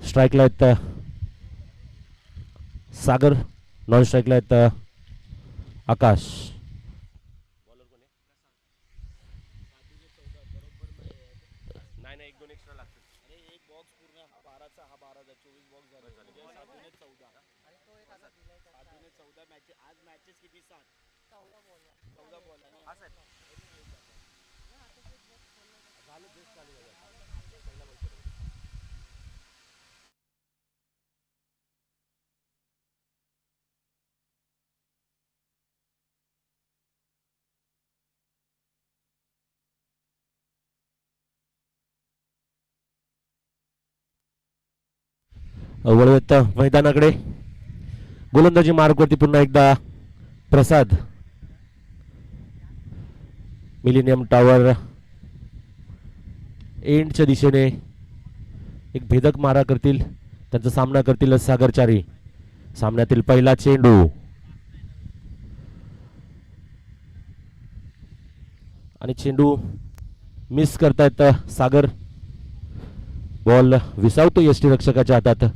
स्ट्राईकला आहेत सागर, नॉन स्ट्राईकला आहेत आकाश. वळवत मैदानाकडे गोलंदाजी मार्कवरती पुन्हा एकदा प्रसाद. मिलेनियम टॉवर एंडच्या दिशेने एक भेदक मारा करतील, त्यांचा सामना करतील सागरचारी. सामन्यातील पहिला चेंडू आणि चेंडू मिस करतायत सागर. बॉल विसावतो यष्टी रक्षकाच्या हातात.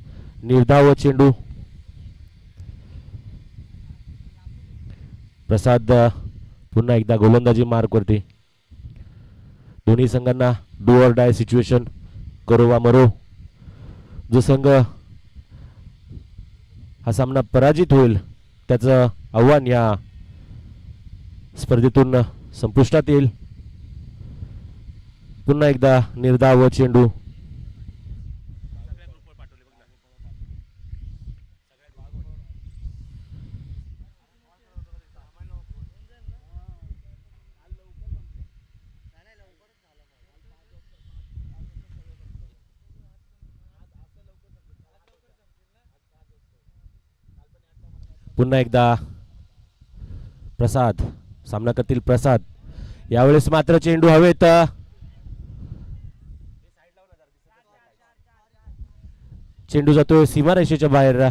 निर्धाव चेंडू. प्रसाद पुन्हा एकदा गोलंदाजी मार्कवरती. दोन्ही संघांना डू ऑर डाय सिच्युएशन, करो वा मरो. जो संघ हा सामना पराजित होईल त्याचं आव्हान या स्पर्धेतून संपुष्टात येईल. पुन्हा एकदा निर्धाव चेंडू. पुन्हा एकदा प्रसाद, सामना करतील प्रसाद. यावेळेस मात्र चेंडू हवेत. चेंडू जातोय सीमारेषेच्या बाहेर.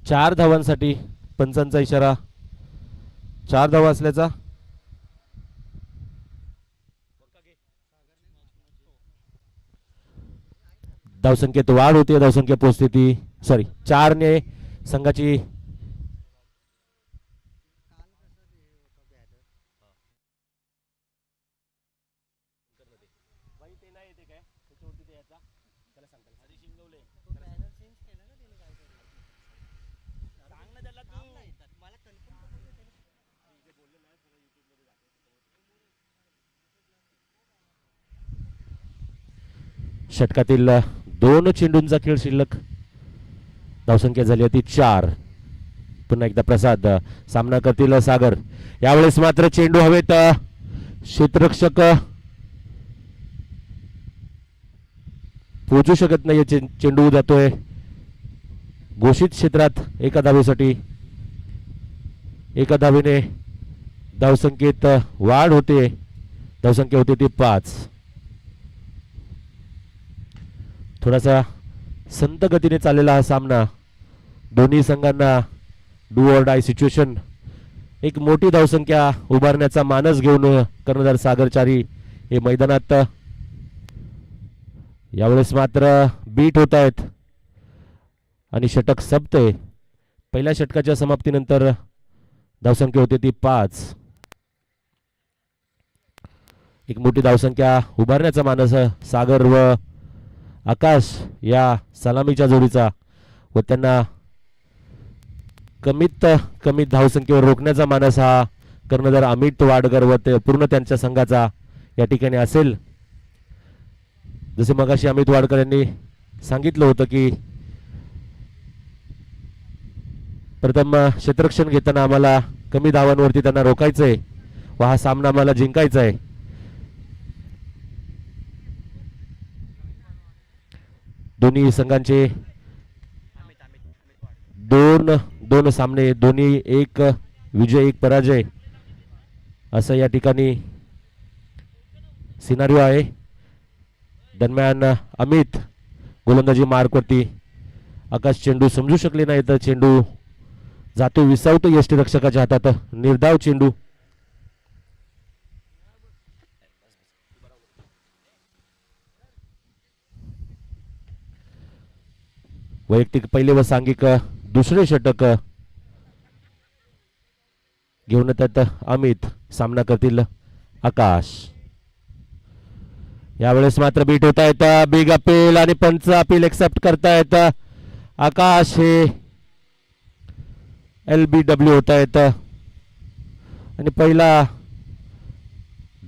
4 धावांसाठी पंचांचा इशारा. 4 धावा असल्याचा. धावसंख्येत वाढ होते. धावसंख्या पोहोचते ती 4 ने संघाची षटकातील 2 चेंडूंचा खेळ शिल्लक. धावसंख्या झाली होती 4. पुन्हा एकदा प्रसाद, सामना करतील सागर. यावेळेस मात्र चेंडू हवेत. क्षेत्ररक्षक पोहोचू शकत नाही. चेंडू जातोय घोषित क्षेत्रात. एका धावेसाठी. एका धावेने धावसंख्येत वाढ होते. धावसंख्या होती ती 5. थोडासा संत गतीने चाललेला हा सामना. दोन्ही संघांना डू ऑर डाय सिच्युएशन, एक मोठी धावसंख्या उभारण्याचा मानस घेऊन कर्णधार सागरचारी हे मैदानात. यावेळेस मात्र बीट होत आहेत आणि षटक संपते. पहिल्या षटकाच्या समाप्तीनंतर धावसंख्या होती ती 5. एक मोठी धावसंख्या उभारण्याचा मानस सागर व आकाश या सलामीच्या जोडीचा, व त्यांना कमीत कमी धावसंख्येवर रोखण्याचा मानस हा कर्णधार अमित वाडकर व पूर्ण त्यांच्या संघाचा या ठिकाणी असेल. जसे मगाशी अमित वाडकर यांनी सांगितलं होतं की प्रथम क्षेत्ररक्षण घेताना आम्हाला कमी धावांवरती त्यांना रोखायचंय व हा सामना आम्हाला जिंकायचा आहे. दोन्ही संघांचे दोन सामने, दोन्ही एक विजय एक पराजय असं या ठिकाणी सिनारिओ आहे. दरम्यान अमित गोलंदाजी मार्कवरती. आकाश चेंडू समजू शकले नाही तर चेंडू जातो विसावतो यष्टीरक्षकाच्या हातात निर्धाव चेंडू. वैयक्तिक पहिले व सांघिक दुसरे षटक घेऊन येतात अमित. सामना करतील आकाश. यावेळेस मात्र बीट होता येत. बिग अपील आणि पंच अपील एक्सेप्ट करतायत. आकाश हे LBW होता येत आणि पहिला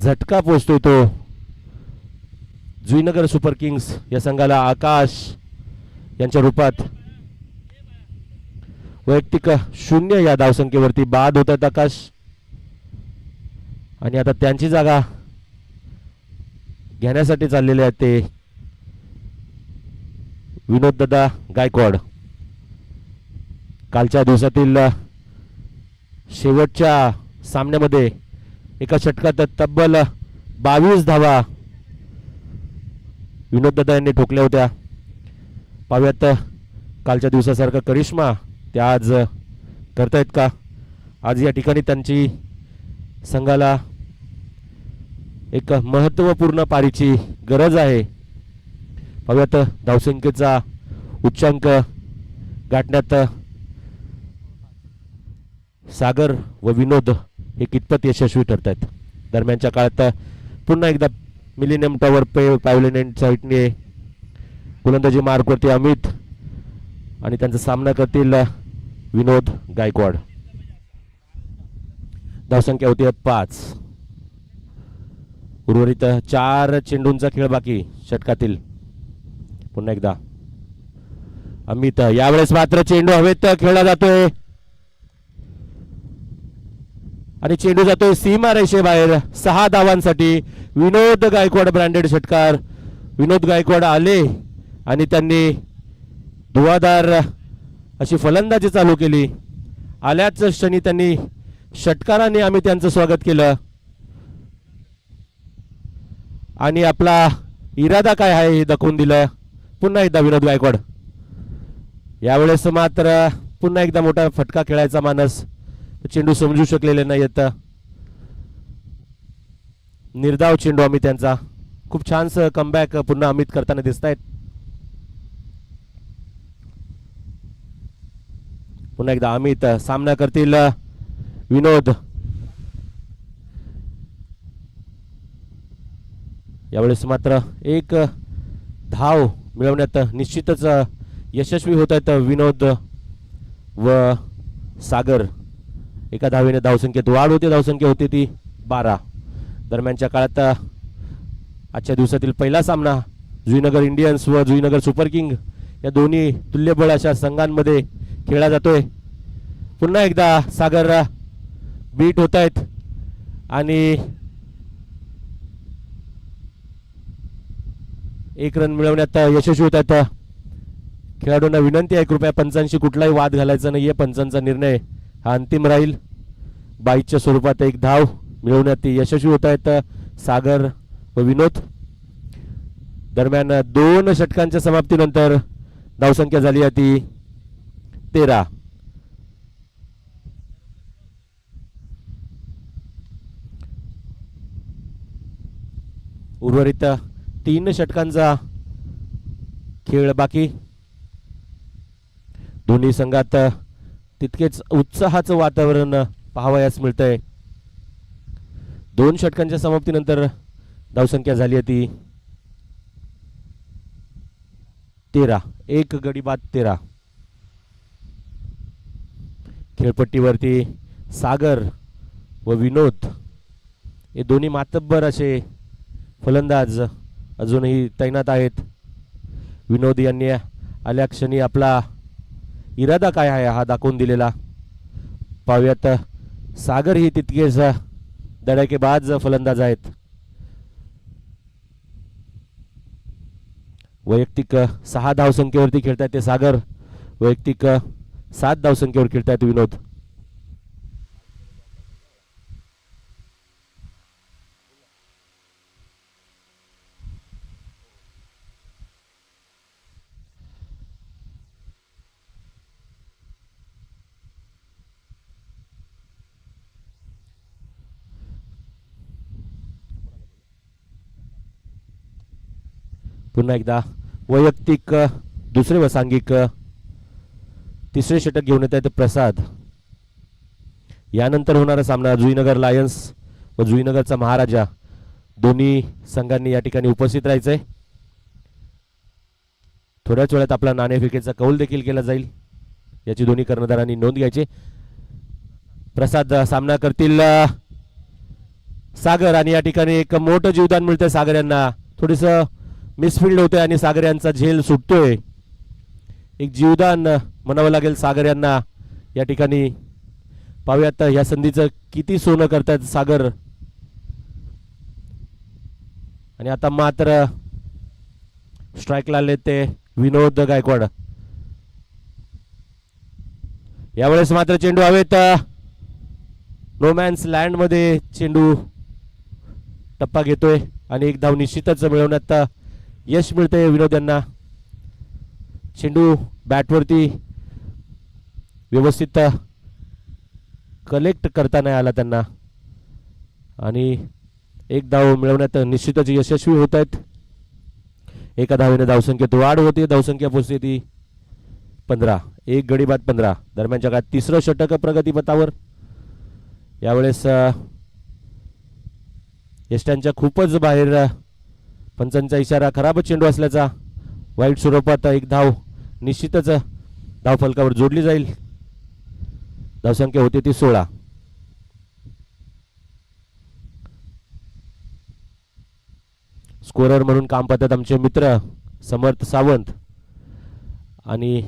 झटका पोचतोय तो जुईनगर सुपर किंग्स या संघाला आकाश यांच्या रूपात. वैयक्तिक 0 या धावसंख्येवरती बाद होत आहेत आकाश. आणि आता त्यांची जागा घेण्यासाठी चाललेले आहेत ते विनोददादा गायकवाड. कालच्या दिवसातील शेवटच्या सामन्यामध्ये एका षटकात तब्बल 22 धावा विनोददादा यांनी ठोकल्या होत्या. पाहूयात कालच्या दिवसासारखा करिश्मा ते आज करतायत का. आज या ठिकाणी त्यांची संघाला एक महत्त्वपूर्ण पारीची गरज आहे. पाहूयात धावसंख्येचा उच्चांक गाठण्यात सागर व विनोद हे कितपत यशस्वी ठरत आहेत. दरम्यानच्या काळात पुन्हा एकदा मिलेनियम टॉवर पॅव्हलियन साईडने गोलंदाजी मार्कवरती अमित आणि त्यांचा सामना करतील विनोद गायकवाड. धावसंख्या होती 5. उर्वरित 4 चेंडूंचा खेळ बाकी षटकातील. पुन्हा एकदा अमित. यावेळेस मात्र चेंडू हवेत खेळला जातोय आणि चेंडू जातोय सीमा रेषेबाहेर. 6 धावांसाठी विनोद गायकवाड ब्रँडेड षटकार. विनोद गायकवाड आले आणि त्यांनी धुवाधार अशी फलंदाजी चालू केली. आल्याच क्षणी त्यांनी षटकाराने आम्ही त्यांचं स्वागत केलं आणि आपला इरादा काय आहे हे दाखवून दिलं. पुन्हा एकदा विनोद गायकवाड. यावेळेस मात्र पुन्हा एकदा मोठा फटका खेळायचा मानस. चेंडू समजू शकलेले नाही आहेत. निर्धाव चेंडू आम्ही त्यांचा. खूप छानसं कमबॅक पुन्हा अमित करताना दिसत आहेत. पुन्हा एकदा अमित. सामना करतील विनोद. यावेळेस मात्र एक धाव मिळवण्यात निश्चितच यशस्वी होत आहेत विनोद व सागर. एका धावेने धावसंख्येत वाढ होते. धावसंख्या होती ती 12. दरम्यानच्या काळात आजच्या दिवसातील पहिला सामना जुईनगर इंडियन्स व जुईनगर सुपर किंग या दोन्ही तुल्यबळ अशा संघांमध्ये खेळला जातोय. पुन्हा एकदा सागर बीट होत आहेत आणि 1 रन मिळवण्यात यशस्वी होत आहेत. खेळाडूंना विनंती आहे कृपया पंचांशी कुठलाही वाद घालायचा नाहीये. पंचांचा निर्णय हा अंतिम राहील. 22च्या स्वरूपात 1 धाव मिळवण्यात यशस्वी होत आहेत सागर व विनोद. दरम्यान 2 षटकांच्या समाप्तीनंतर धावसंख्या झाली आहे ती 13. उर्वरित 3 षटकांचा खेळ बाकी. दोन्ही संघात तितकेच उत्साहाचं वातावरण पाहावयास मिळतंय. 2 षटकांच्या समाप्तीनंतर धावसंख्या झाली आहे ती 13. 1 गडी बाद 13. खेळपट्टीवरती सागर व विनोद हे दोन्ही मातब्बर असे फलंदाज अजूनही तैनात आहेत. विनोद यांनी आल्या क्षणी आपला इरादा काय आहे हा दाखवून दिलेला. पाहूयात सागर ही तितकेच धडाकेबाज फलंदाज आहेत. वैयक्तिक 6 धावसंख्येवरती खेळतात ते सागर. वैयक्तिक 7 धावसंख्येवर खेळतात विनोद. पुन्हा एकदा वैयक्तिक दुसरे व सांघिक तिसरे षटक घेऊन येत आहेत प्रसाद. यानंतर होणारा सामना जुईनगर लायन्स व जुईनगरचा महाराजा दोन्ही संघांनी या ठिकाणी उपस्थित राहायचंय. थोड्याच वेळात आपला नाणेफेकीचा कौल देखील केला जाईल, याची दोन्ही कर्णधारांनी नोंद घ्यायची. प्रसाद सामना करतील सागर आणि या ठिकाणी एक मोठं जीवदान मिळतंय सागर यांना. थोडस मिसफिल्ड होतंय आणि सागर यांचा झेल सुटतोय. एक जीवदान म्हणावं लागेल सागर यांना या ठिकाणी. पाहूयात या संधीचं किती सोनं करतायत सागर. आणि आता मात्र स्ट्राईकला आले ते विनोद गायकवाड. यावेळेस मात्र चेंडू हवेत. नो मॅन्स लँड मध्ये चेंडू टप्पा घेतोय आणि एक धाव निश्चितच मिळवण्यात यश मिळतंय विनोद यांना. चेंडू बॅटवरती व्यवस्थित कलेक्ट करता नाही आला त्यांना आणि एक धाव मिळवण्यात निश्चितच यशस्वी होत आहेत. एका धावेने धावसंख्येत वाढ होते. धावसंख्या पोहोचते ती 15. एक गडी बाद 15. दरम्यानच्या काळात तिसरं षटक प्रगतीपथावर. यावेळेस यष्ट्यांच्या खूपच बाहेर. पंचांचा इशारा खराब चेंडू असल्याचा. वाईट स्वरूपात एक धाव निश्चितच धावफलकावर जोडली जाईल. धावसंख्या होती ती 16. स्कोरर म्हणून काम पाहतात आमचे मित्र समर्थ सावंत आणि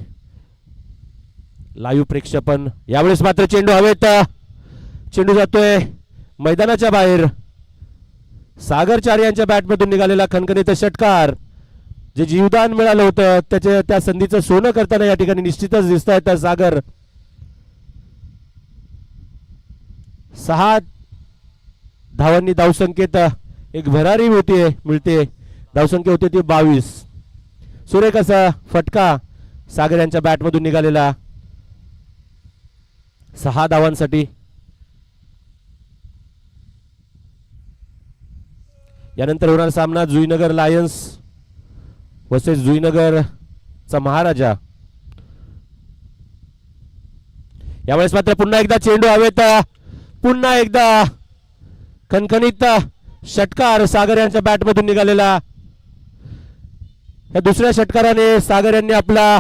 लाईव्ह प्रेक्षेपण. यावेळेस मात्र चेंडू हवेत. चेंडू जातोय मैदानाच्या बाहेर. सागर चार यांच्या बॅटमधून निघालेला खणखणीत षटकार, जे जीवदान मिळालं होतं त्याच्या त्या संधीचं सोनं करताना या ठिकाणी निश्चितच दिसत आहेत सागर. 6 धावांनी धावसंख्येत एक भरारी मिळते. धावसंख्या होती ती 22. सुरेख असा फटका सागर यांच्या बॅटमधून निघालेला 6 धावांसाठी. यानंतर होणार सामना जुईनगर लायन्स वर्सेस जुईनगरचा महाराजा. यावेळेस मात्र पुन्हा एकदा चेंडू हवेत. पुन्हा एकदा खणखणीत षटकार सागर यांच्या बॅटमधून निघालेला. या दुसऱ्या षटकाराने सागर यांनी आपला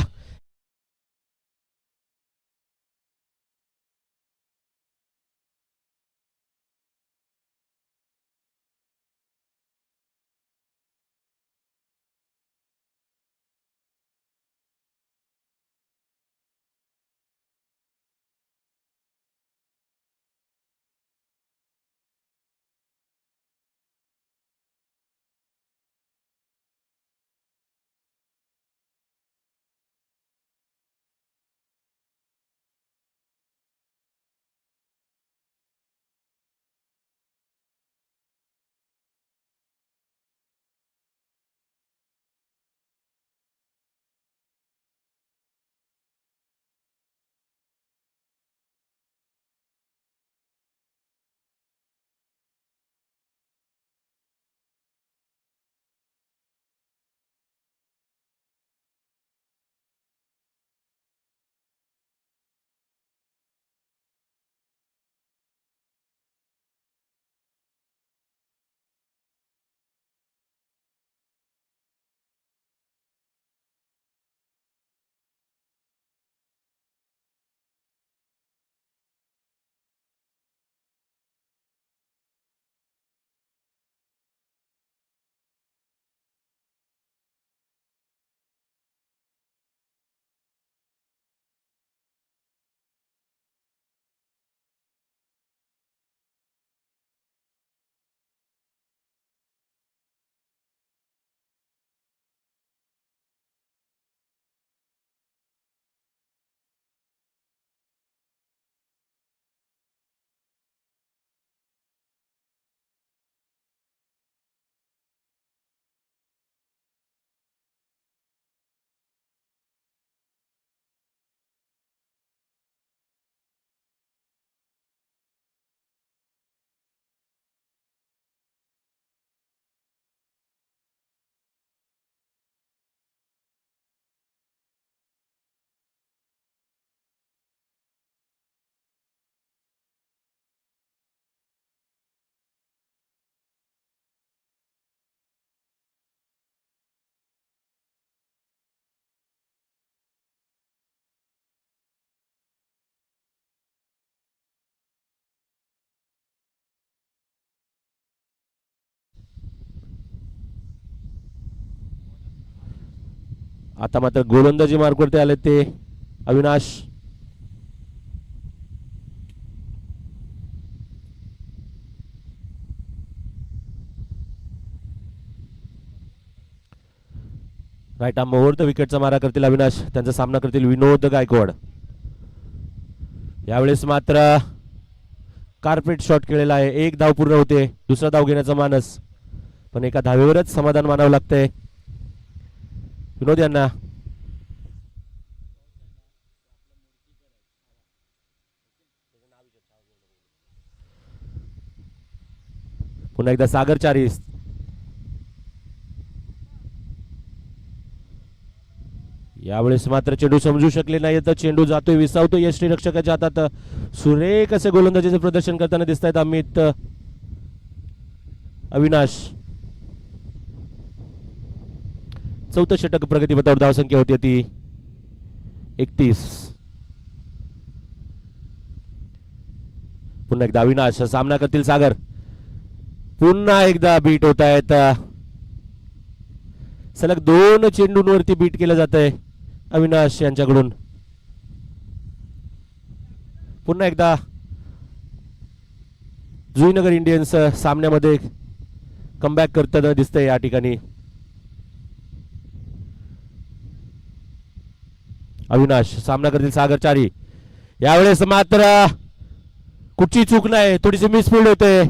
आता मात्र गोलंदाजी मार्कवरती आले ते Avinash. Right arm over the विकेटचा मारा करतील अविनाश. त्यांचा सामना करतील विनोद गायकवाड. यावेळेस मात्र कार्पेट शॉट केलेला आहे. एक धाव पूर्ण होते. दुसरा धाव घेण्याचा मानस, पण एका धावेवरच समाधान मानावं लागतंय विनोद यांना. पुन्हा एकदा सागर चारी. यावेळेस मात्र चेंडू समजू शकले नाही, तर चेंडू जातोय, विसावतोय यष्टीरक्षकाच्या हातात. सुरेख असे गोलंदाजीचे प्रदर्शन करताना दिसत आहेत अमित अविनाश. चौथं षटक प्रगतीपथावर. धावसंख्या होती ती 31. पुन्हा एकदा अविनाश. सामना करतील सागर. पुन्हा एकदा बीट होत आहेत. सलग 2 चेंडूंवरती बीट केलं जात आहे अविनाश यांच्याकडून. पुन्हा एकदा जुईनगर इंडियन्स सामन्यामध्ये कमबॅक करताना दिसतंय या ठिकाणी. अविनाश सामना करतील सागर चारी. यावेळेस मात्र कुठची चूक नाही, थोडीशी मिसफील्ड होते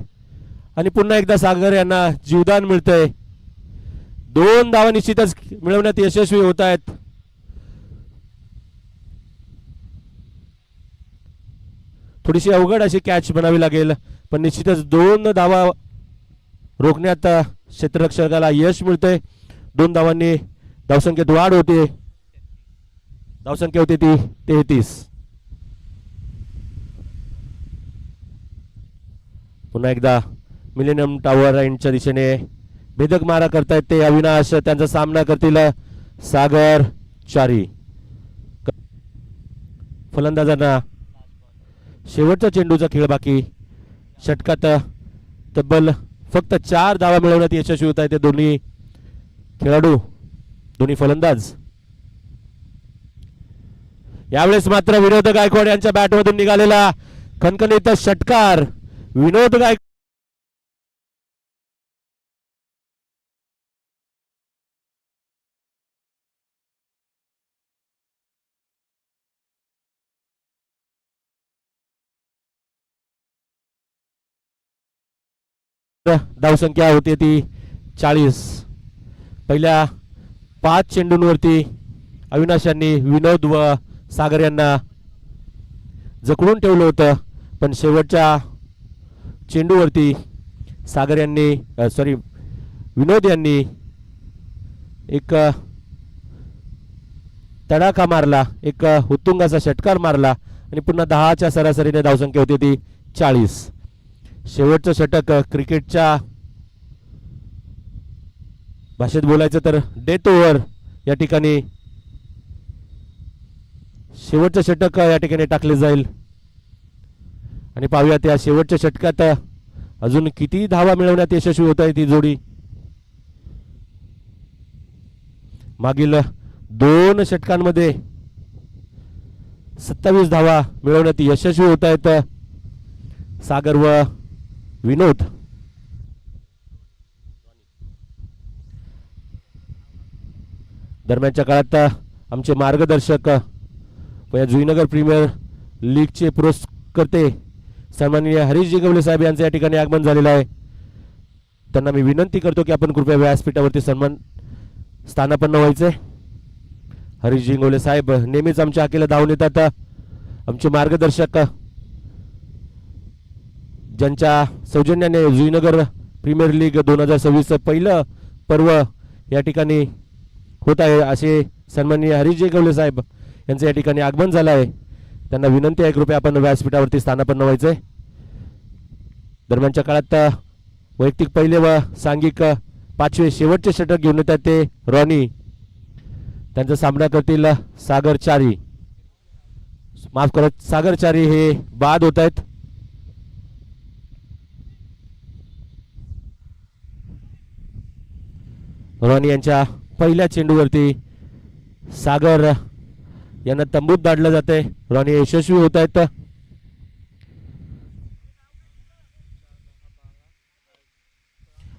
आणि पुन्हा एकदा सागर यांना जीवदान मिळतंय. 2 धावा निश्चितच मिळवण्यात यशस्वी होत आहेत. थोडीशी अवघड अशी कॅच बनावी लागेल, पण निश्चितच 2 धावा रोखण्यात क्षेत्ररक्षकाला यश मिळतंय. 2 धावांनी धावसंख्येत वाढ होते. धावसंख्या होती ती 33. पुन्हा एकदा मिलेनियम टॉवर यांच्या दिशेने भेदक मारा करतायत ते अविनाश. त्यांचा सामना करतील सागर चारी. फलंदाजांना शेवटचा चेंडूचा खेळ बाकी. षटकात तब्बल फक्त 4 धावा मिळवण्यात यशस्वी होत आहेत ते दोन्ही खेळाडू, दोन्ही फलंदाज. यावेळेस मात्र विनोद गायकवाड यांच्या बॅटमधून निघालेला खणखणीत षटकार. विनोद गायकवाड धावसंख्या होती ती 40. पहिल्या 5 चेंडूंवरती अविनाश यांनी विनोद व सागर यांना जखडून ठेवलं होतं, पण शेवटच्या चेंडूवरती सागर यांनी विनोद यांनी एक तडाखा मारला, एक उत्तुंगाचा षटकार मारला आणि पुन्हा 10च्या सरासरीने धावसंख्या होती ती 40. शेवटचं षटक क्रिकेटच्या भाषेत बोलायचं तर डेथ ओव्हर या ठिकाणी शेवटचं षटक या ठिकाणी टाकले जाईल आणि पाहूयात या शेवटच्या षटकात अजून किती धावा मिळवण्यात यशस्वी होत आहे ती जोडी. मागील 2 षटकांमध्ये 27 धावा मिळवण्यात यशस्वी होत आहेत सागर व विनोद. दरम्यानच्या काळात आमचे मार्गदर्शक व या जुईनगर प्रीमियर लीगचे पुरस्कर्ते सन्माननीय हरीशजी गवले साहेब यांचे या ठिकाणी आगमन झालेलं आहे. त्यांना मी विनंती करतो की आपण कृपया व्यासपीठावरती स्थानापन्न व्हायचे. हरीशजी गवले साहेब नेहमीच आमच्या हाकेला धावून येतात. आमचे मार्गदर्शक ज्यांच्या सौजन्याने जुईनगर प्रीमियर लीग 2026 पहिलं पर्व या ठिकाणी होत आहे असे सन्माननीय हरीशजी गवले साहेब यांचं या ठिकाणी आगमन झालं आहे. त्यांना विनंती आहे कृपया आपण व्यासपीठावरती स्थानापन्न व्हायचे. दरम्यानच्या काळात वैयक्तिक पहिले व सांघिक 5वे शेवटचे षटक घेऊन येतात ते रॉनी. त्यांचा सामना करतील सागर चारी. माफ करा, सागर चारी हे बाद होत आहेत. रॉनी यांच्या पहिल्या चेंडूवरती सागर यांना तंबूत धाडलं जाते. रॉनी यशस्वी होत आहेत.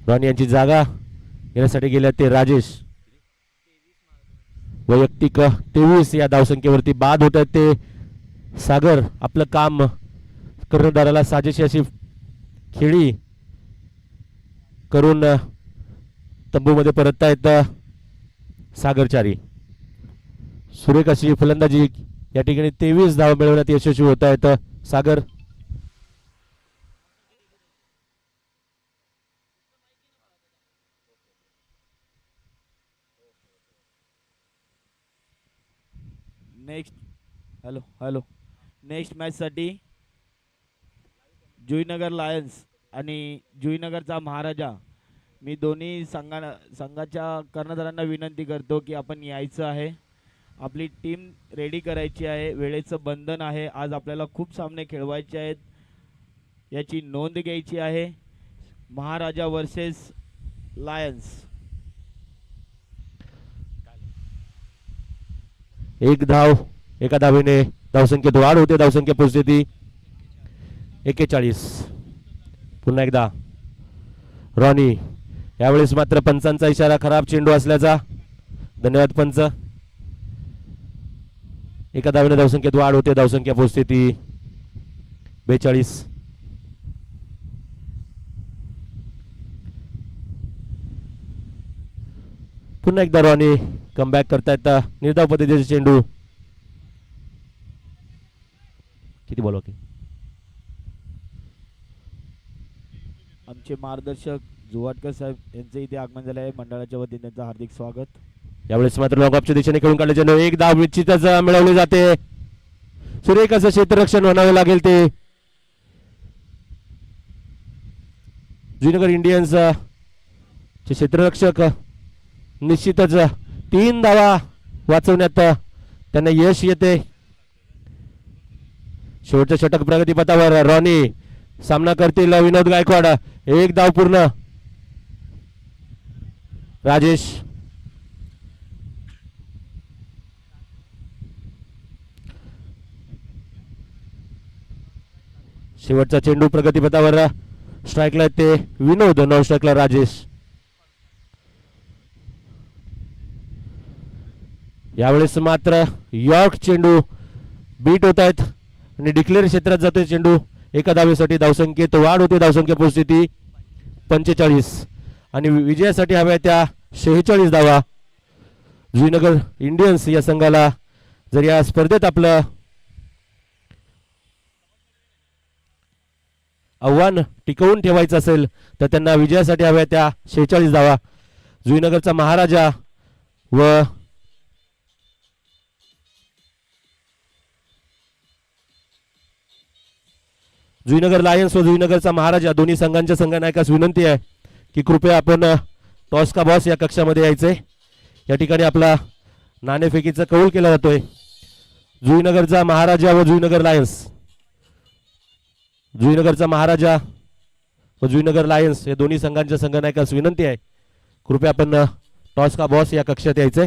रॉनी यांची जागा घेण्यासाठी गेले ते राजेश. वैयक्तिक 23 या धावसंख्येवरती बाद होत आहेत ते सागर. आपलं काम कर्णधाराला साजेशी अशी खेळी करून तंबूमध्ये परततायत सागरचारी. सुरेख अशी फलंदाजी या ठिकाणी 23 धाव मिळवण्यात यशस्वी होत आहेत सागर. नेक्स्ट हॅलो नेक्स्ट मॅचसाठी जुईनगर लायन्स आणि जुईनगरचा महाराजा, मी दोन्ही संघाच्या कर्णधारांना विनंती करतो की आपण यायचं आहे. आपली टीम रेडी करायची आहे. वेळेचं बंधन आहे. आज आपल्याला खूप सामने खेळवायचे आहेत. याची नोंद घ्यायची आहे. महाराजा वर्सेस लायन्स. एक धाव एका धावेने धावसंख्येत वाढ होते. धावसंख्या परिस्थिती 41. पुन्हा एकदा रॉनी. यावेळेस मात्र पंचांचा इशारा खराब चेंडू असल्याचा. धन्यवाद पंच. एका धावेने धावसंख्येत वाढ होते. धावसंख्या परिस्थिती 42. पुन्हा एकदा रॉनी कमबॅक करतायत. निर्धाव पद्धतीचे चेंडू. किती बॉल ओके. आमचे मार्गदर्शक जुवाटकर साहेब यांचे इथे आगमन झाले आहे. मंडळाच्या वतीने त्यांचं हार्दिक स्वागत. यावेळेस मात्र लॉंगऑफच्या दिशेने खेळून काढले चेंडू. एक धाव निश्चितच मिळवली जाते. सुरेख असं क्षेत्ररक्षण म्हणावे लागेल ते जुईनगर इंडियन्स चे क्षेत्ररक्षक. निश्चितच 3 धावा वाचवण्यात त्यांना यश येते. शेवटच्या षटक प्रगतीपथावर रॉनी सामना करतील विनोद गायकवाड. एक धाव पूर्ण. राजेश शेवटचा चेंडू प्रगतीपथावर. स्ट्राईकला ते विनोद. नॉन स्ट्राईकला राजेश. यावेळेस मात्र यॉर्क चेंडू बीट होत आहेत आणि डिक्लेअर क्षेत्रात जातोय चेंडू. एका धावेसाठी धावसंख्येत वाढ होते. धावसंख्या परिस्थिती 45 आणि विजयासाठी हव्या त्या 46 धावा. जुईनगर इंडियन्स या संघाला जर या स्पर्धेत आपलं आव्हान टिकवून ठेवायचं असेल तर त्यांना विजयासाठी हव्या त्या 46 धावा. जुईनगरचा महाराजा व जुईनगर लायन्स व जुईनगरचा महाराजा दोन्ही संघांच्या संघनायकास विनंती आहे की कृपया आपण टॉस का बॉस या कक्षामध्ये यायचे. या ठिकाणी आपला नाणेफेकीचा कौल केला जातोय. जुईनगरचा महाराजा व जुईनगर लायन्स. जुईनगरचा महाराजा व जुईनगर लायन्स या दोन्ही संघांच्या संघनायकास विनंती आहे कृपया आपण टॉस का बॉस या कक्षात यायचे.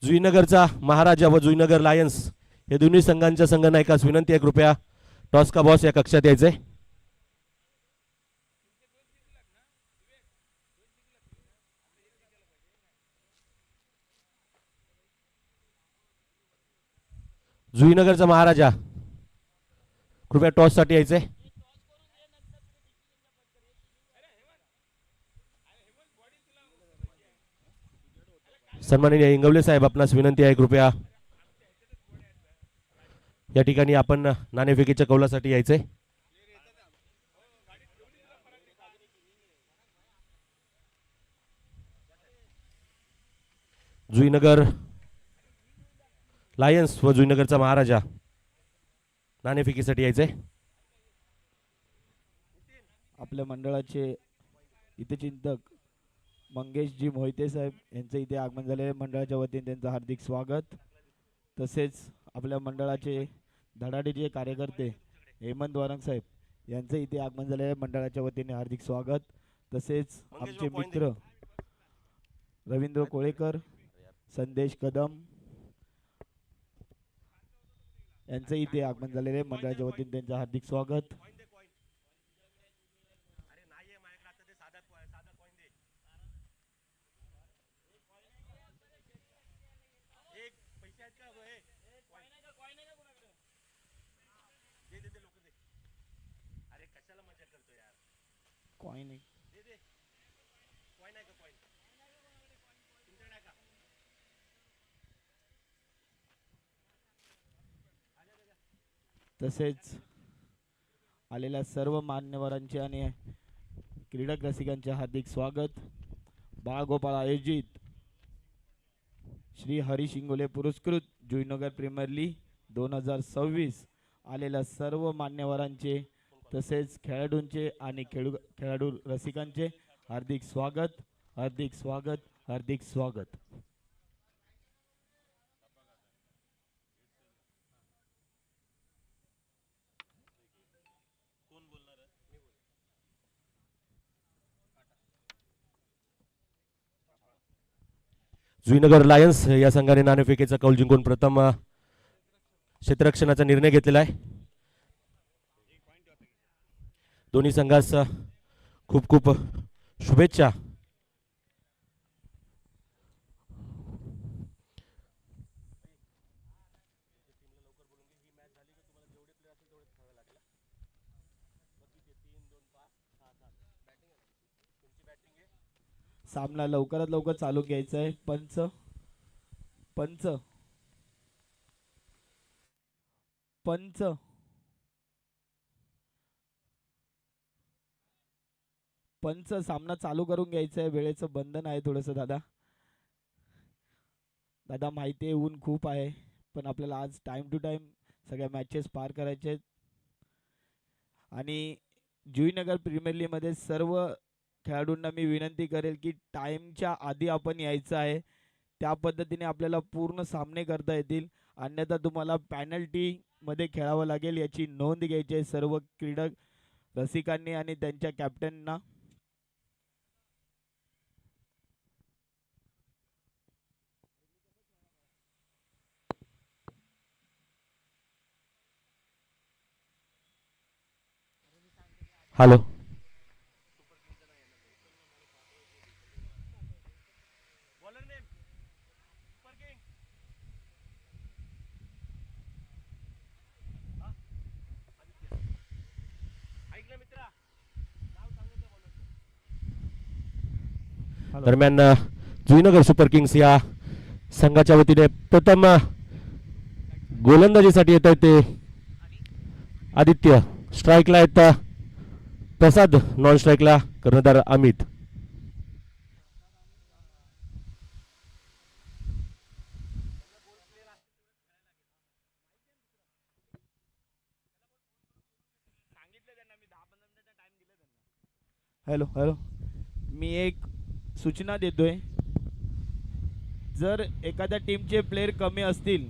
जुईनगरचा महाराजा व जुईनगर लायन्स हे दोन्ही संघांच्या संघनायकास विनंती आहे कृपया टॉस का बॉस या कक्षात यायचे. जुईनगरचा महाराजा कृपया टॉस साठी यायचे. सन्माननीय इंगवले साहेब आपणास विनंती आहे कृपया या ठिकाणी आपण नाणेफेकीच्या कौलासाठी यायचे. जुईनगर लायन्स व जुईनगरचा महाराजा नाणेफेकीसाठी यायचे. आपल्या मंडळाचे हितचिंतक मंगेशजी मोहिते साहेब यांचं इथे आगमन झाले. मंडळाच्या वतीने त्यांचं हार्दिक स्वागत. तसेच आपल्या मंडळाचे धडाडीचे कार्यकर्ते हेमंत वारंग साहेब यांचं इथे आगमन झालेलं आहे. मंडळाच्या वतीने हार्दिक स्वागत. तसेच आमचे मित्र रवींद्र कोळेकर, संदेश कदम यांचं इथे आगमन झालेले आहे. मंडळाच्या वतीने त्यांचं हार्दिक स्वागत. कॉइन नाही. तसेच आलेल्या सर्व मान्यवरांचे आणि क्रीडक रसिकांचे हार्दिक स्वागत. बाळगोपाळ आयोजित श्री हरी शिंगोले पुरस्कृत जुईनगर प्रीमियर लीग 2026 आलेल्या सर्व मान्यवरांचे तसेच खेळाडूंचे आणि खेळाडू रसिकांचे हार्दिक स्वागत, हार्दिक स्वागत, हार्दिक स्वागत. जुईनगर लायन्स या संघाने नाणेफेकीचा कौल जिंकून प्रथम क्षेत्ररक्षणाचा निर्णय घेतलेला आहे. दोन्ही संघास खूप खूप शुभेच्छा. सामना लवकरात लवकर चालू घ्यायचा आहे. पंच पंच पंच पंच सामना चालू करून घ्यायचा आहे. वेळेचं बंधन आहे थोडंसं दादा. दादा माहिती आहे ऊन खूप आहे, पण आपल्याला आज टाइम टू टाइम सगळ्या मॅचेस पार करायचे आहेत. आणि जुईनगर प्रीमियर लीग मध्ये सर्व खेळाडूंना मी विनंती करेल की टाइमच्या आधी आपण यायचं आहे. त्या पद्धतीने आपल्याला पूर्ण सामने करता येतील. अन्यथा तुम्हाला पॅनल्टी मध्ये खेळावं लागेल, याची नोंद घ्यायची आहे सर्व क्रीडक रसिकांनी आणि त्यांच्या कॅप्टनना. हॅलो. दरम्यान जुईनगर सुपर किंग्स या संघाच्या वतीने प्रथम गोलंदाजीसाठी येत आहेत ते आदित्य. स्ट्राईकला आहेत प्रसाद, नॉन स्ट्राईकला कर्णधार अमित. हॅलो हॅलो, मी एक सूचना देतोय. जर एखाद्या टीमचे प्लेयर कमी असतील,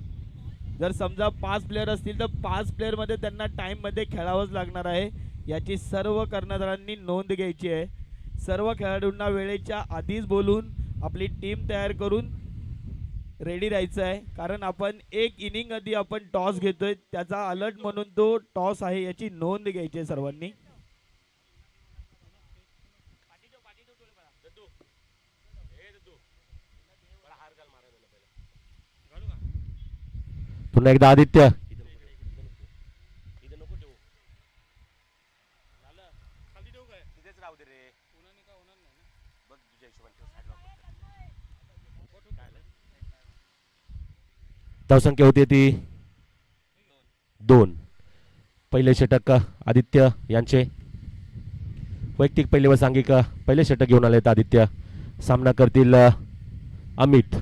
जर समजा 5 प्लेयर असतील तर 5 प्लेयरमध्ये त्यांना टाईममध्ये खेळावंच लागणार आहे, याची सर्व कर्णधारांनी नोंद घ्यायची आहे. सर्व खेळाडूंना वेळेच्या आधीच बोलून आपली टीम तयार करून रेडी राहायचं आहे. कारण आपण एक इनिंग आधी आपण टॉस घेतोय, त्याचा अलर्ट म्हणून तो टॉस आहे, याची नोंद घ्यायची आहे सर्वांनी. पुन्हा एकदा आदित्य. धावसंख्या होती ती 2. पहिले षटक आदित्य यांचे. वैयक्तिक पहिले व सांघिक पहिले षटक घेऊन आले आदित्य. सामना करतील अमित.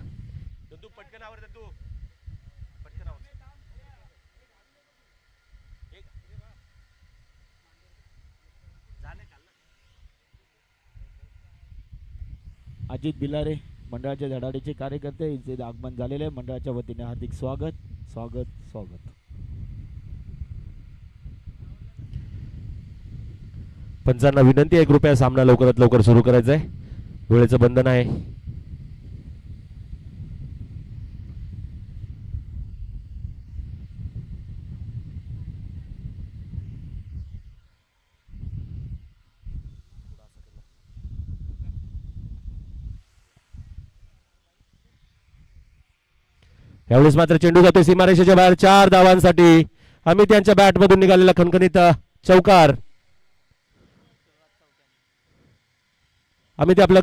अजित बिलारे मंडळाचे धडाडीचे कार्यकर्ते इथे आगमन झालेले. मंडळाच्या वतीने हार्दिक स्वागत स्वागत स्वागत. पंचांना विनंती आहे कृपया सामना लवकरात लवकर सुरू करायचा आहे. वेळेचं बंधन आहे. यावेळेस मात्र चेंडू जातोय सीमारेषेच्या बाहेर 4 धावांसाठी. अमित यांच्या बॅट मधून निघालेला खणखणीत चौकार. अमित आपलं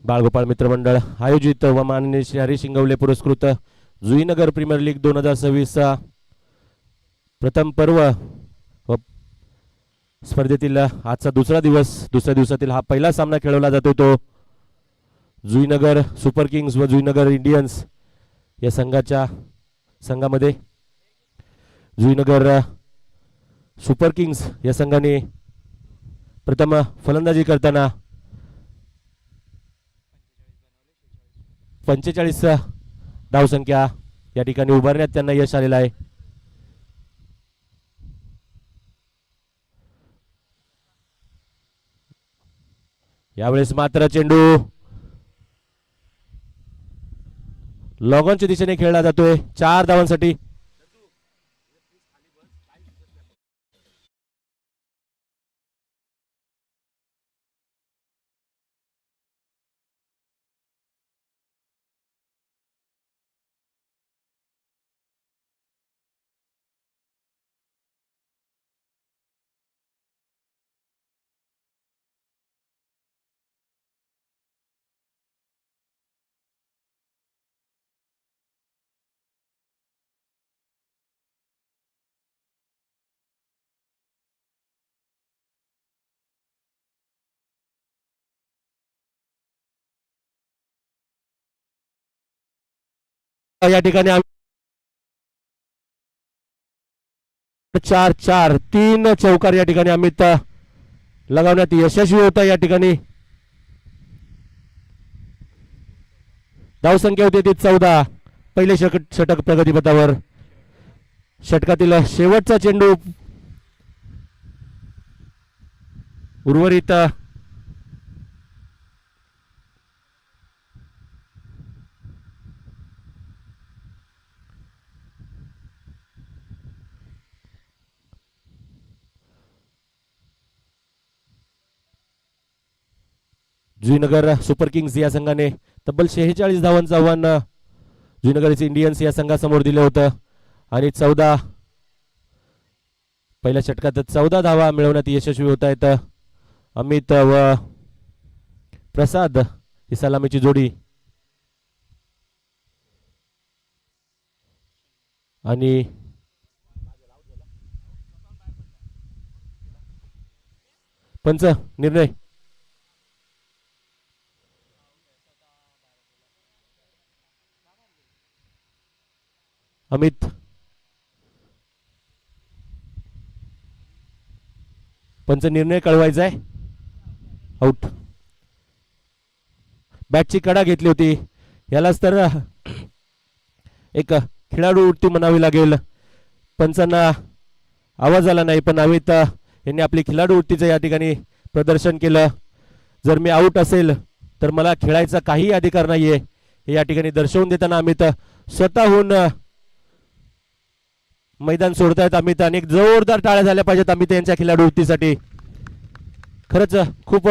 बाळगोपाळ मित्रमंडळ आयोजित व माननीय श्री हरी शिंगवले पुरस्कृत जुईनगर प्रीमियर लीग 2026 प्रथम पर्व व स्पर्धेतील आजचा दुसऱ्या दिवसातील हा पहिला सामना खेळवला जातो. तो जुईनगर सुपर किंग्स व जुईनगर इंडियन्स या संघामध्ये जुईनगर सुपर किंग्स या संघाने प्रथम फलंदाजी करताना 45 धावसंख्या या ठिकाणी उभारण्यात त्यांना यश आलेलं आहे. यावेळेस मात्र चेंडू लॉगॉनच्या दिशेने खेळला जातोय 4 धावांसाठी. या ठिकाणी 4-4 3 चौकार या ठिकाणी अमित लगावण्यात यशस्वी होता. या ठिकाणी धावसंख्या होती ती 14. पहिले षटक प्रगतीपथावर. षटकातील शेवटचा चेंडू उर्वरित जुईनगर सुपर किंग्स या संघाने तब्बल 46 धावांचं आव्हान जुईनगर इंडियन्स या संघासमोर दिलं होतं आणि 14 पहिल्या षटकात 14 धावा मिळवण्यात यशस्वी होत आहेत. अमित व प्रसाद ही सलामीची जोडी आणि पंच निर्णय. अमित पंच निर्णय कळवायचा आहे. आउट. बॅटची कडा घेतली होती. यालाच तर एक खेळाडू उठती म्हणावी लागेल. पंचांना आवाज आला नाही पण अमित यांनी आपली खिलाडू उठतीचं या ठिकाणी प्रदर्शन केलं. जर मी आउट असेल तर मला खेळायचा काही अधिकार नाहीये हे या ठिकाणी दर्शवून देताना अमित स्वतःहून मैदान सोडतायत. अमित अनेक जोरदार टाळ्या झाल्या पाहिजेत अमित यांच्या खिलाडू वृत्तीसाठी. खरंच खूप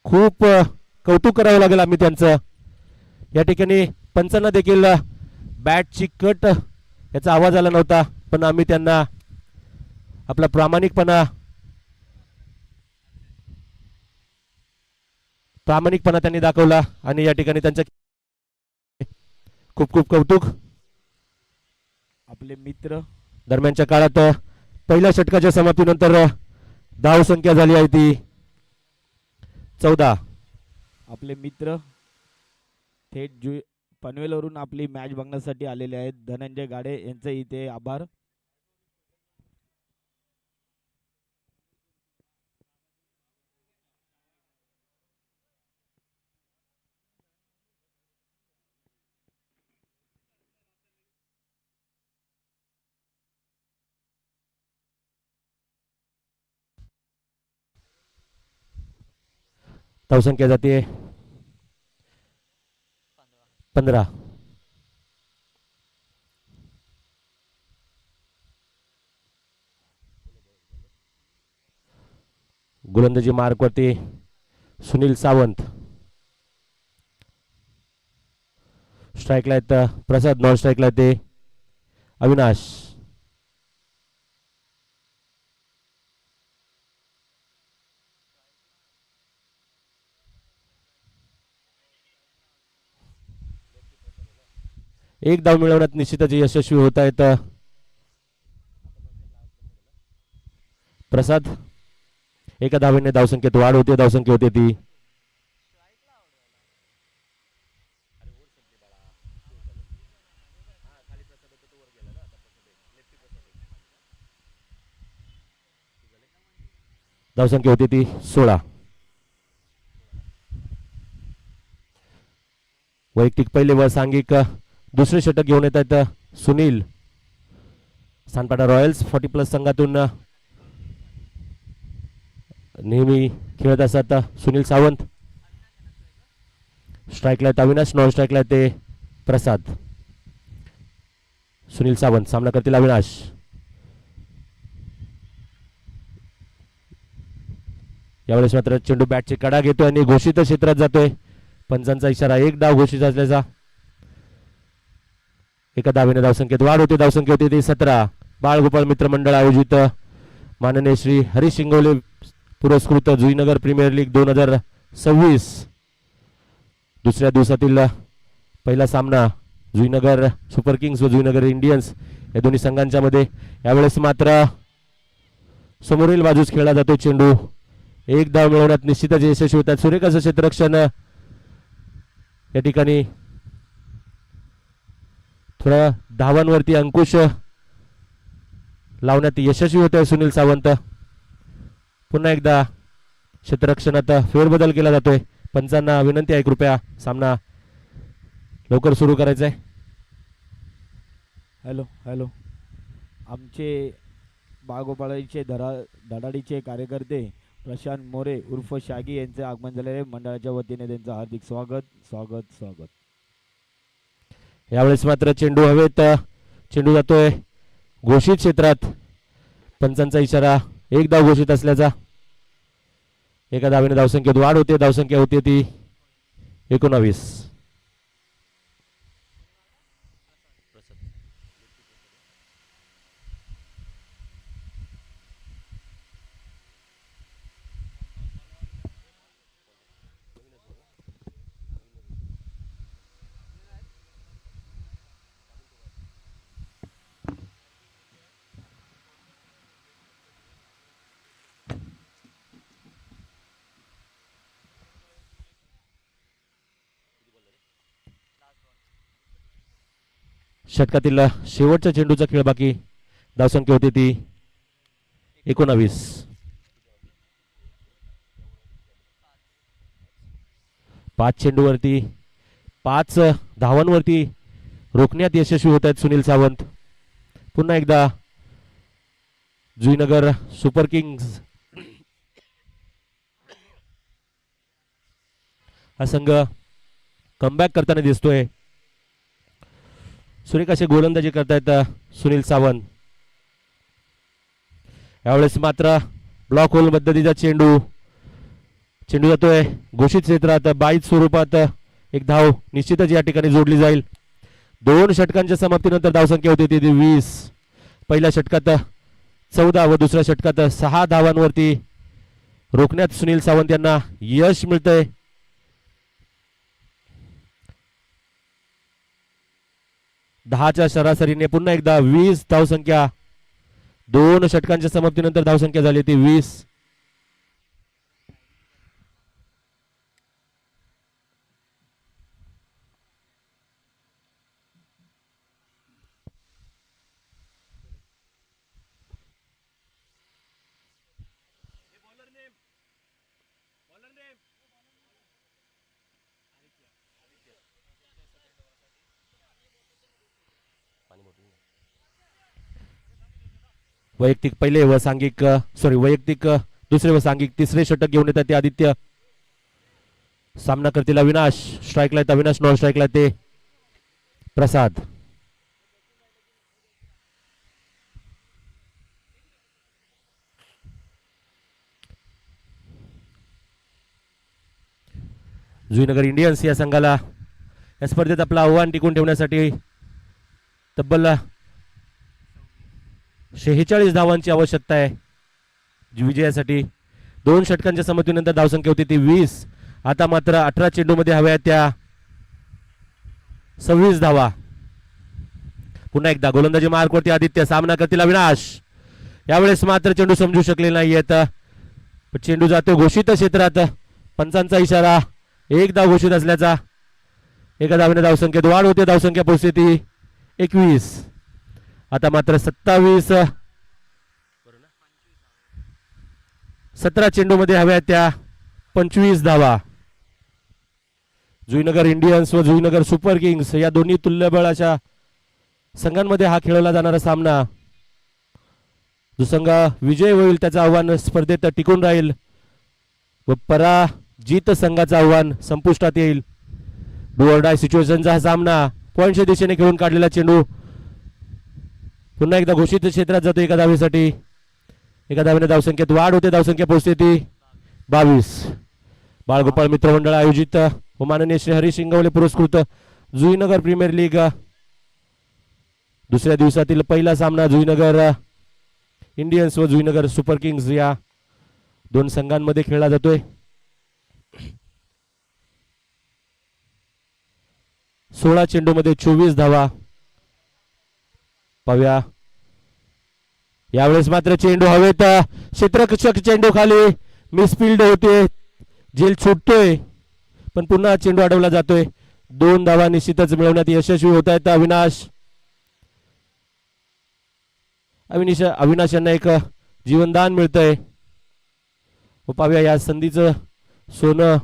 खूप कौतुक करावं लागेल अमित यांचं. या ठिकाणी पंचांना देखील बॅटची कट याचा आवाज आला नव्हता पण अमित यांना आपला प्रामाणिकपणा त्यांनी दाखवला आणि या ठिकाणी त्यांच्या खूप खूप कौतुक. आपले मित्र दरम्यानच्या काळात पहिल्या षटकाच्या समाप्तीनंतर धाव संख्या झाली आहे ती 14. आपले मित्र थेट पनवेलवरून आपली मॅच बघण्यासाठी आलेले आहेत. धनंजय गाडे यांचे इथे आभार. धावसंख्या जाते 15. गोलंदाजी मार्कवरती सुनील सावंत. स्ट्राईकला आहेत प्रसाद, नॉन स्ट्राईकला ते अविनाश. एक धाव मिळवण्यात निश्चितच यशस्वी होत आहेत प्रसाद. एका धावेने धावसंख्येत वाढ होते. धावसंख्या होते ती 16. वैयक्तिक पहिले व सांघिक दुसरे षटक घेऊन येत आहेत सुनील. सानपाडा रॉयल्स 40+ संघातून नेहमी खेळत असतात सुनील सावंत. स्ट्राईकला आहेत अविनाश, नॉन स्ट्राईकला ते प्रसाद. सुनील सावंत सामना करतील अविनाश. यावेळेस मात्र चेंडू बॅटची कडा घेतोय आणि घोषित क्षेत्रात जातोय. पंचांचा इशारा, एक डाव घोषित असल्याचा. एका धावेने धावसंख्येत वाढ होते. धावसंख्या होती ती 17. बाळगोपाळ मित्र मंडळ आयोजित माननीय श्री हरीश शिंगोले पुरस्कृत जुईनगर प्रीमियर लीग 2026 दुसऱ्या दिवसातील पहिला सामना जुईनगर सुपर किंग्स व जुईनगर इंडियन्स या दोन्ही संघांच्या मध्ये. यावेळेस मात्र समोरील बाजूस खेळला जातो चेंडू. एक धाव मिळवण्यात निश्चितच यशस्वी होतात. सुरेख असं क्षेत्ररक्षण या ठिकाणी. थोड्या धावांवरती अंकुश लावण्यात यशस्वी होत आहे सुनील सावंत. पुन्हा एकदा क्षेत्ररक्षणात फेरबदल केला जातोय. पंचांना विनंती आहे कृपया सामना लवकर सुरू करायचा आहे. Hello hello. आमचे बागोपाळीचे धडाडीचे कार्यकर्ते प्रशांत मोरे उर्फ शागी यांचे आगमन झालेले. मंडळाच्या वतीने त्यांचं हार्दिक स्वागत स्वागत स्वागत. यावेळेस मात्र चेंडू हवेत. चेंडू जातोय घोषित क्षेत्रात. पंचांचा इशारा, एक धाव घोषित असल्याचा. एका धावेने धावसंख्येत वाढ होते. धावसंख्या होती ती 19. षटकातील शेवटच्या चेंडूचा खेळ बाकी. धावसंख्या होती ती 19. 5 चेंडूवरती 5 धावांवरती रोखण्यात यशस्वी होत आहेत सुनील सावंत. पुन्हा एकदा जुईनगर सुपर किंग्स हा संघ कमबॅक करताना दिसतोय. सुरेख असे गोलंदाजी करतायत सुनील सावंत. यावेळेस मात्र ब्लॉक होल पद्धतीचा चेंडू जातोय घोषित क्षेत्रात. बाईत स्वरूपात एक धाव निश्चितच या ठिकाणी जोडली जाईल. 2 षटकांच्या समाप्तीनंतर धावसंख्या होती ती 20. पहिल्या षटकात 14 व दुसऱ्या षटकात 6 धावांवरती रोखण्यात सुनील सावंत यांना यश मिळतंय. 10च्या सरासरीने पुन्हा एकदा 20 धावसंख्या. 2 षटकांच्या समाप्तीनंतर धावसंख्या झाली ती 20. वैयक्तिक पहिले व सांघिक वैयक्तिक दुसरे व सांघिक तिसरे षटक घेऊन येतात ते आदित्य. सामना करतील अविनाश. स्ट्राईकला येत अविनाश, नॉन स्ट्राईकला ते प्रसाद. जुईनगर इंडियन्स या संघाला या स्पर्धेत आपलं आव्हान टिकून ठेवण्यासाठी तब्बल 46 धावांची आवश्यकता आहे विजयासाठी. 2 षटकांच्या समतीनंतर धावसंख्या होती ती 20. आता मात्र 18 चेंडूमध्ये हव्या त्या 26 धावा. पुन्हा एकदा गोलंदाजी मार्कवरती आदित्य. सामना करतील अविनाश. यावेळेस मात्र चेंडू समजू शकले नाहीयेत. चेंडू जातो घोषित क्षेत्रात. पंचांचा इशारा. एक धाव घोषित असल्याचा. एका धावेने धावसंख्येत वाढ होते. धावसंख्या पोहोचते ती 21. आता मात्र 27. 17 चेंडूमध्ये हव्या त्या 25 धावा. जुईनगर इंडियन्स व जुईनगर सुपर किंग्स या दोन्ही तुल्यबळ अशा संघांमध्ये हा खेळवला जाणारा सामना. जो संघ विजय होईल त्याचं आव्हान स्पर्धेत टिकून राहील व पराजित संघाचं आव्हान संपुष्टात येईल. डू ऑर डाय सिच्युएशनचा हा सामना. पॉईंटच्या दिशेने खेळून काढलेला चेंडू पुन्हा एकदा घोषित क्षेत्रात जातो एका धावेसाठी. एका धावेने धावसंख्येत वाढ होते. धावसंख्या पोहोचते ती 22. बाळगोपाळ मित्रमंडळ आयोजित व माननीय श्री हरीश शिंगवले पुरस्कृत जुईनगर प्रीमियर लीग दुसऱ्या दिवसातील पहिला सामना जुईनगर इंडियन्स व जुईनगर सुपर किंग्स या दोन संघांमध्ये खेळला जातोय. 16 चेंडूमध्ये 24 धावा. पाहूया यावेळेस मात्र चेंडू हवेत. क्षेत्ररक्षक चेंडू खाली मिसफिल्ड होते. झेल छुटतोय पण पुन्हा चेंडू अडवला जातोय. 2 धावा निश्चितच मिळवण्यात यशस्वी होत आहेत अविनाश यांना एक जीवनदान मिळतंय. व पाहूया या संधीचं सोनं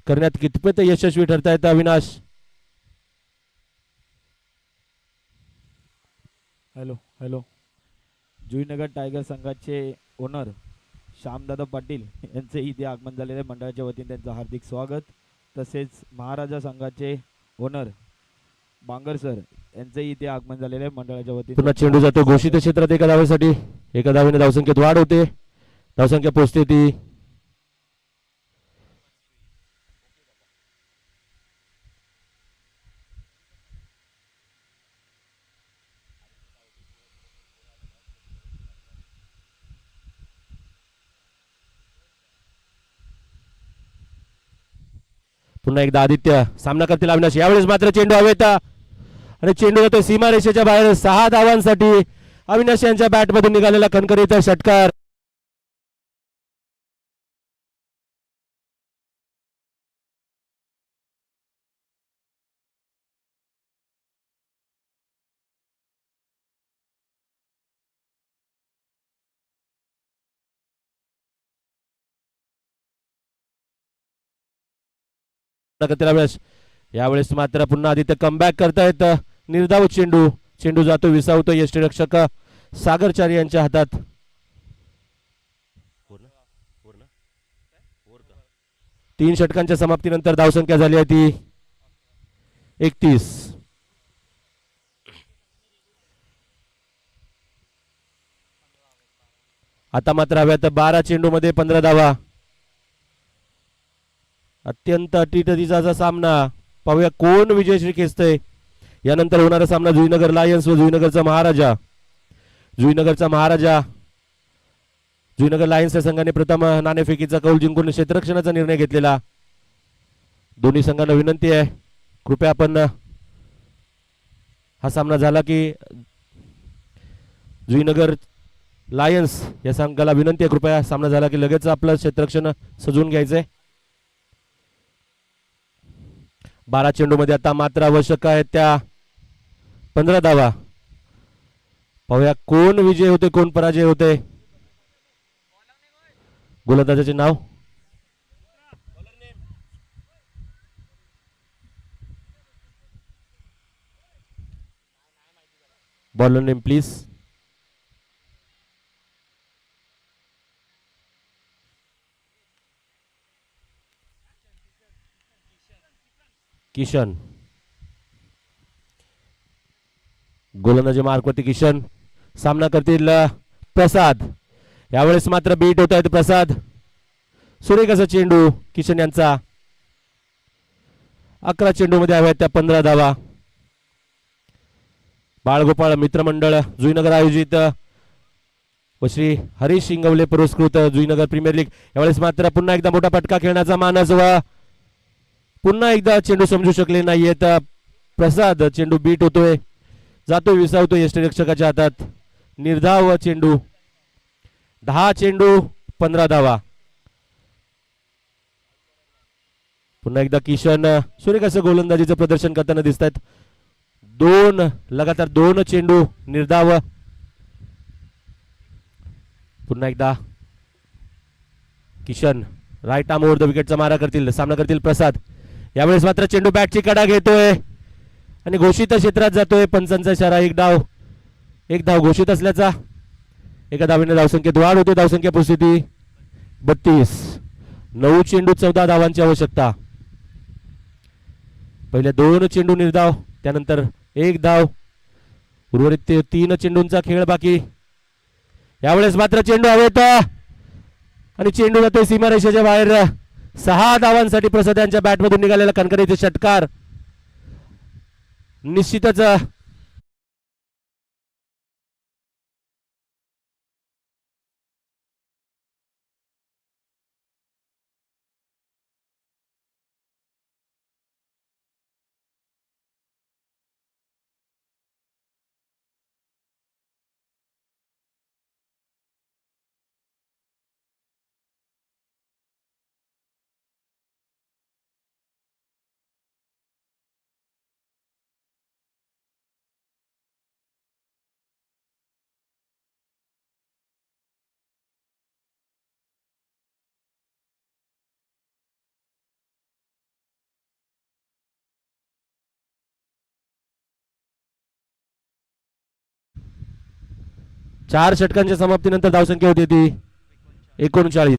करण्यात कितपत यशस्वी ठरतायत Avinash. Hello hello. Juinagar tiger संघाचे ओनर श्यामदादा पाटील यांचे इथे आगमन झालेले मंडळाच्या वतीने त्यांचं हार्दिक स्वागत. तसेच महाराजा संघाचे ओनर बांगर सर यांचे इथे आगमन झालेले मंडळाच्या वतीने. पुन्हा चेंडू जातो घोषित क्षेत्रात एका धावेसाठी. एका धावेने धावसंख्येत वाढ होते. धावसंख्या पोहोचते ती 22. पुन्हा एकदा आदित्य. सामना करतील अविनाश. यावेळेस मात्र चेंडू हवेत आणि चेंडू जातो सीमारेषेच्या बाहेर. 6 धावांसाठी अविनाश यांच्या बॅटमधून निघालेला खणखणीत षटकार. यावेळेस मात्र पुन्हा आदित्य कमबॅक करतायत. निर्धाव चेंडू. चेंडू जातो विसावतो यष्टीरक्षक सागरचारी यांच्या हातात. 3 षटकांच्या समाप्तीनंतर धावसंख्या झाली आहे ती 31. आता मात्र हव्यात 12 चेंडूमध्ये 15 धावा. अत्यंत अटीतटीचा सामना. पाहूया कोण विजयश्री खेचतय. यानंतर होणारा सामना जुईनगर लायन्स व जुईनगरचा महाराजा. जुईनगर लायन्स या संघाने प्रथम नाणेफेकीचा कौल जिंकून क्षेत्ररक्षणाचा निर्णय घेतलेला. दोन्ही संघांना विनंती आहे कृपया आपण हा सामना झाला की जुईनगर लायन्स या संघाला विनंती आहे कृपया सामना झाला की लगेच आपलं क्षेत्ररक्षण सजवून घ्यायचंय. 12 चेंडूमध्ये आता मात्र आवश्यक आहे त्या 15 धावा. पाहूया कोण विजय होते कोण पराजय होते. गोलंदाजाचे नाव बॉलर नेम प्लीज. किशन. गोलंदाजी मार्कवरती किशन. सामना करतील प्रसाद. यावेळेस मात्र बीट होत आहेत प्रसाद. सुरेख असा चेंडू किशन यांचा. 11 चेंडू मध्ये हव्यात त्या 15 धावा. बाळगोपाळ मित्रमंडळ जुईनगर आयोजित व श्री हरीश इंगवले पुरस्कृत जुईनगर प्रीमियर लीग. यावेळेस मात्र पुन्हा एकदा मोठा फटका खेळण्याचा मानस व पुन्हा एकदा चेंडू समजू शकले नाहीयेत प्रसाद. चेंडू बीट होतोय, जातोय, विसावतोय यष्टिरक्षकाच्या हातात. निर्धाव चेंडू. 10 चेंडू 15 धावा. पुन्हा एकदा किशन सुरेख असं गोलंदाजीचं प्रदर्शन करताना दिसत आहेत. लगातार दोन चेंडू निर्धाव. पुन्हा एकदा Kishan right arm over the विकेटचा मारा करतील. सामना करतील प्रसाद. यावेळेस मात्र चेंडू बॅटची कडा घेतोय आणि घोषित क्षेत्रात जातोय. पंचांचा इशारा. एक धाव घोषित असल्याचा. एका धावेने धावसंख्येत वाढ होते. धावसंख्या परिस्थिती 32. 9 चेंडू 14 धावांची आवश्यकता. पहिले 2 चेंडू निर्धाव, त्यानंतर 1 धाव. उर्वरित 3 चेंडूंचा खेळ बाकी. यावेळेस मात्र चेंडू हवेत आणि चेंडू जातोय सीमारेषेच्या बाहेर. 6 धावांसाठी प्रसाद यांच्या बॅटमधून निघालेला कणकरीचे षटकार. निश्चितच चार षटकांच्या समाप्तीनंतर धावसंख्या होती ती 39.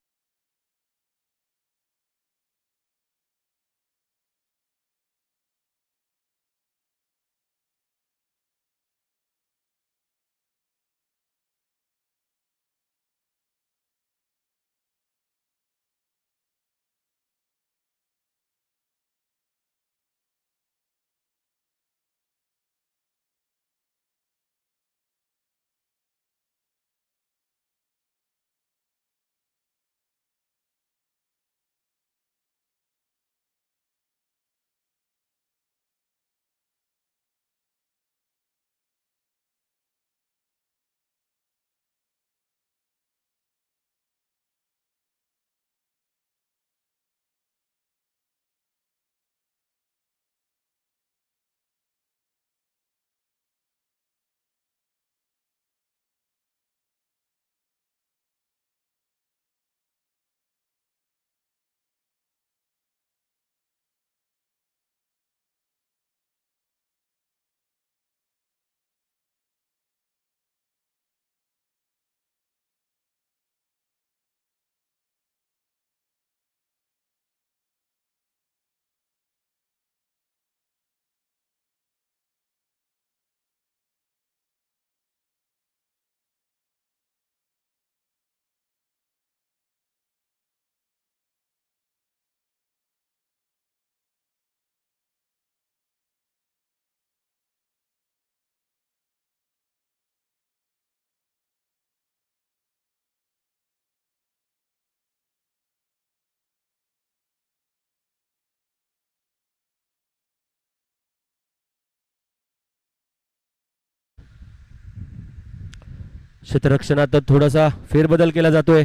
क्षेत्ररक्षणात थोडासा फेरबदल केला जातोय.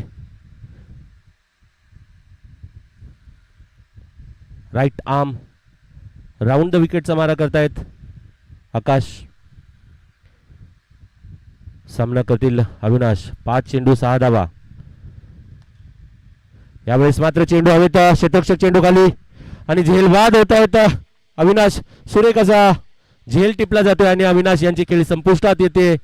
राईट आर्म राऊंड द विकेटचा मारा करतायत आकाश. सामना करतील अविनाश. 5 चेंडू 6 धावा. यावेळेस मात्र चेंडू हवेत. क्षेत्ररक्षक चेंडू खाली आणि झेलबाद होत आहेत. अविनाश सुरेख असा झेल टिपला जातोय आणि अविनाश यांची खेळी संपुष्टात येते.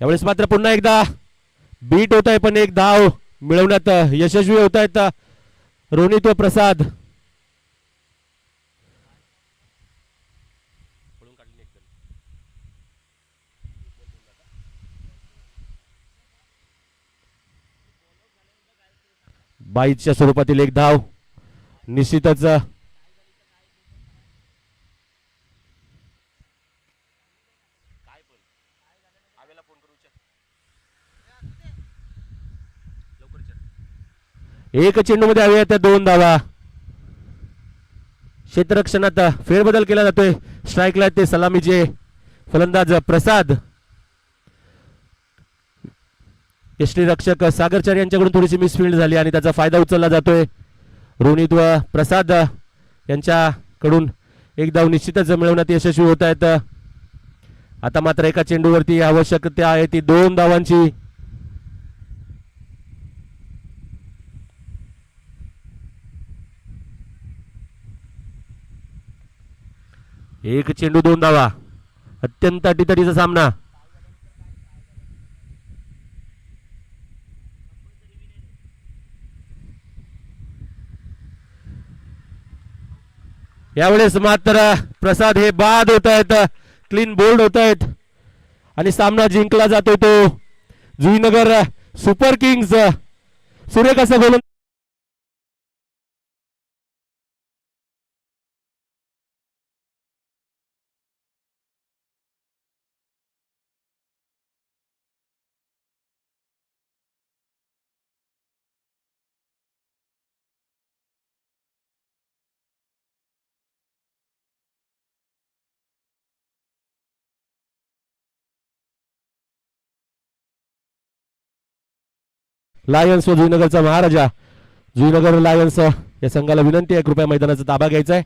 यावेळेस मात्र पुन्हा एकदा बीट होत आहे, पण एक धाव मिळवण्यात यशस्वी होत आहेत रोनित व प्रसाद. बाईच्या स्वरूपातील एक धाव निश्चितच एक चेंडूमध्ये हवे त्या 2 धावा. क्षेत्ररक्षणात फेरबदल केला जातोय. स्ट्राईकला ते सलामीचे फलंदाज प्रसाद. यष्टीरक्षक सागरचारी यांच्याकडून थोडीशी मिसफिल्ड झाली आणि त्याचा फायदा उचलला जातोय. रोनित व प्रसाद यांच्याकडून एक धाव निश्चितच मिळवण्यात यशस्वी होत आहेत. आता मात्र एका चेंडूवरती आवश्यकता आहे ती 2 धावांची. एक चेंडू 2 धावा. अत्यंत अटीतटीचा सामना. यावेळेस मात्र प्रसाद हे बाद होत आहेत, क्लीन बोल्ड होत आहेत आणि सामना जिंकला जातो तो जुईनगर सुपर किंग्स. सुरेख असं बोलून लायन्स व जुईनगरचा महाराजा. जुईनगर लायन्स या संघाला विनंती आहे कृपया मैदानाचा ताबा घ्यायचा आहे.